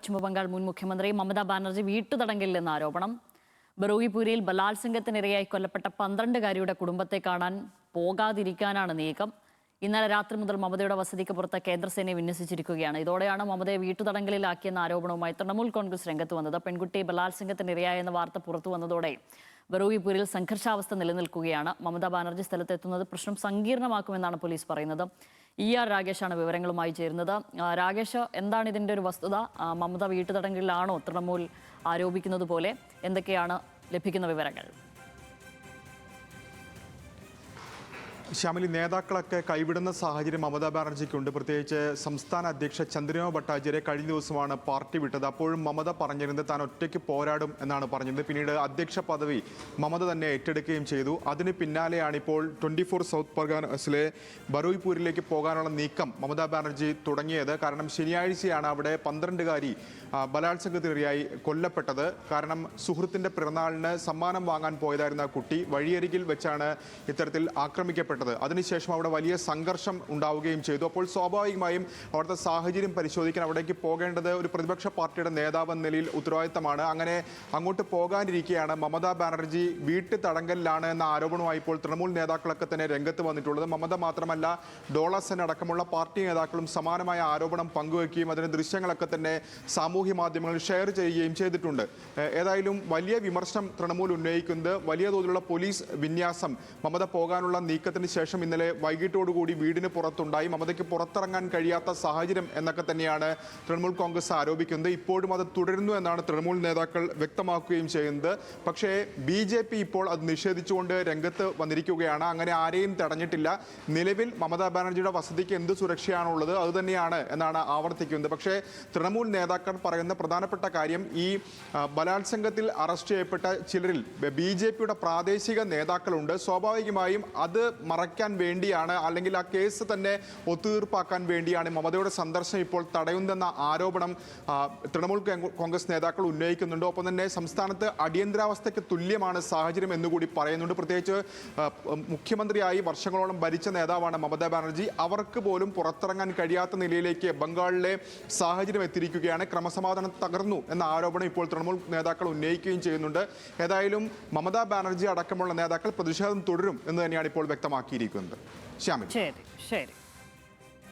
പശ്ചിമബംഗാൾ മുൻ മുഖ്യമന്ത്രി മമതാ ബാനർജി വീട്ടുതടങ്കലിലെന്ന ആരോപണം. ബറൂയിപൂരിൽ ബലാത്സംഗത്തിനിരയായി കൊല്ലപ്പെട്ട 12-കാരിയുടെ കുടുംബത്തെ കാണാൻ പോകാതിരിക്കാനാണ് നീക്കം. ഇന്നലെ രാത്രി മുതൽ മമതയുടെ വസതിക്ക് പുറത്ത് കേന്ദ്രസേനയെ വിന്യസിച്ചിരിക്കുകയാണ്. ഇതോടെയാണ് മമതയെ വീട്ടുതടങ്കലിലാക്കിയെന്ന ആരോപണവുമായി തൃണമൂൽ കോൺഗ്രസ് രംഗത്ത് വന്നത്. പെൺകുട്ടി ബലാത്സംഗത്തിനിരയായെന്ന വാർത്ത പുറത്തു വന്നതോടെ ബറൂയിപൂരിൽ സംഘർഷാവസ്ഥ നിലനിൽക്കുകയാണ്. മമതാ ബാനർജി സ്ഥലത്തെത്തുന്നത് പ്രശ്നം സങ്കീർണമാക്കുമെന്നാണ് പോലീസ് പറയുന്നത്. ER രാഗേഷാണ് വിവരങ്ങളുമായി ചേരുന്നത്. രാഗേഷ്, എന്താണ് ഇതിൻ്റെ ഒരു വസ്തുത? മമത വീട്ടുതടങ്കലിലാണോ തൃണമൂൽ ആരോപിക്കുന്നത് പോലെ? എന്തൊക്കെയാണ് ലഭിക്കുന്ന വിവരങ്ങൾ? ശ്യാമിലി, നേതാക്കളൊക്കെ കൈവിടുന്ന സാഹചര്യം മമതാ ബാനർജിക്കുണ്ട്. പ്രത്യേകിച്ച് സംസ്ഥാന അധ്യക്ഷ ചന്ദ്രമ ഭട്ടാചാര്യ കഴിഞ്ഞ ദിവസമാണ് പാർട്ടി വിട്ടത്. അപ്പോഴും മമത പറഞ്ഞിരുന്നത് താൻ ഒറ്റയ്ക്ക് പോരാടും എന്നാണ് പറഞ്ഞത്. പിന്നീട് അധ്യക്ഷ പദവി മമത തന്നെ ഏറ്റെടുക്കുകയും ചെയ്തു. അതിന് പിന്നാലെയാണ് ഇപ്പോൾ 24 സൗത്ത് പർഗാനസിലെ ബറൂയിപൂരിലേക്ക് പോകാനുള്ള നീക്കം മമതാ ബാനർജി തുടങ്ങിയത്. കാരണം ശനിയാഴ്ചയാണ് അവിടെ 12-കാരി ബലാത്സംഗത്തിനിരയായി കൊല്ലപ്പെട്ടത്. കാരണം സുഹൃത്തിൻ്റെ പിറന്നാളിന് സമ്മാനം വാങ്ങാൻ പോയതായിരുന്ന കുട്ടി വഴിയരികിൽ വെച്ചാണ് ഇത്തരത്തിൽ ആക്രമിക്കപ്പെട്ടത്. അതിനുശേഷം അവിടെ വലിയ സംഘർഷം ഉണ്ടാവുകയും ചെയ്തു. അപ്പോൾ സ്വാഭാവികമായും അവിടുത്തെ സാഹചര്യം പരിശോധിക്കാൻ അവിടേക്ക് പോകേണ്ടത് ഒരു പ്രതിപക്ഷ പാർട്ടിയുടെ നേതാവ് എന്ന നിലയിൽ ഉത്തരവാദിത്തമാണ്. അങ്ങനെ അങ്ങോട്ട് പോകാനിരിക്കെയാണ് മമതാ ബാനർജി വീട്ടു തടങ്കലിലാണ് എന്ന ആരോപണമായി ഇപ്പോൾ തൃണമൂൽ നേതാക്കളൊക്കെ തന്നെ രംഗത്ത് വന്നിട്ടുള്ളത്. മമത മാത്രമല്ല, ഡോളസൻ അടക്കമുള്ള പാർട്ടി നേതാക്കളും സമാനമായ ആരോപണം പങ്കുവയ്ക്കുകയും അതിന് ദൃശ്യങ്ങളൊക്കെ തന്നെ സാമൂഹ്യ മാധ്യമങ്ങളിൽ ഷെയർ ചെയ്യുകയും ചെയ്തിട്ടുണ്ട്. ഏതായാലും വലിയ വിമർശനം തൃണമൂൽ ഉന്നയിക്കുന്നത് വലിയ തോതിലുള്ള പോലീസ് വിന്യാസം മമത പോകാനുള്ള നീക്കത്തിന് ശേഷം ഇന്നലെ വൈകിട്ടോടുകൂടി വീടിന് പുറത്തുണ്ടായി. മമതയ്ക്ക് പുറത്തിറങ്ങാൻ കഴിയാത്ത സാഹചര്യം എന്നൊക്കെ തന്നെയാണ് തൃണമൂൽ കോൺഗ്രസ് ആരോപിക്കുന്നത്. ഇപ്പോഴും അത് തുടരുന്നു എന്നാണ് തൃണമൂൽ നേതാക്കൾ വ്യക്തമാക്കുകയും ചെയ്യുന്നത്. പക്ഷേ BJP ഇപ്പോൾ അത് നിഷേധിച്ചുകൊണ്ട് രംഗത്ത് വന്നിരിക്കുകയാണ്. അങ്ങനെ ആരെയും തടഞ്ഞിട്ടില്ല. നിലവിൽ മമതാ ബാനർജിയുടെ വസതിക്ക് എന്ത് സുരക്ഷയാണുള്ളത് അതുതന്നെയാണ് എന്നാണ് ആവർത്തിക്കുന്നത്. പക്ഷേ തൃണമൂൽ നേതാക്കൾ പറയുന്ന പ്രധാനപ്പെട്ട കാര്യം ഈ ബലാത്സംഗത്തിൽ അറസ്റ്റ് ചെയ്യപ്പെട്ട ചിലരിൽ BJPയുടെ പ്രാദേശിക നേതാക്കളുണ്ട്. സ്വാഭാവികമായും അത് മറയ്ക്കാൻ വേണ്ടിയാണ്, അല്ലെങ്കിൽ ആ കേസ് തന്നെ ഒത്തുതീർപ്പാക്കാൻ വേണ്ടിയാണ് മമതയുടെ സന്ദർശനം ഇപ്പോൾ തടയുന്നതെന്ന ആരോപണം തൃണമൂൽ കോൺഗ്രസ് നേതാക്കൾ ഉന്നയിക്കുന്നുണ്ട്. ഒപ്പം തന്നെ സംസ്ഥാനത്ത് അടിയന്തരാവസ്ഥയ്ക്ക് തുല്യമാണ് സാഹചര്യം എന്നുകൂടി പറയുന്നുണ്ട്. പ്രത്യേകിച്ച് മുഖ്യമന്ത്രിയായി വർഷങ്ങളോളം ഭരിച്ച നേതാവാണ് മമതാ ബാനർജി. അവർക്ക് പോലും പുറത്തിറങ്ങാൻ കഴിയാത്ത നിലയിലേക്ക് ബംഗാളിലെ സാഹചര്യം എത്തിയിരിക്കുകയാണ്. ക്രമസമാധാനം തകർന്നു എന്ന ആരോപണം ഇപ്പോൾ തൃണമൂൽ നേതാക്കൾ ഉന്നയിക്കുകയും ചെയ്യുന്നുണ്ട്. ഏതായാലും മമതാ ബാനർജി അടക്കമുള്ള നേതാക്കൾ പ്രതിഷേധം തുടരും എന്ന് തന്നെയാണ് ഇപ്പോൾ വ്യക്തമാക്കിയിരിക്കുന്നത്. ശ്യാമിൽ. ശരി.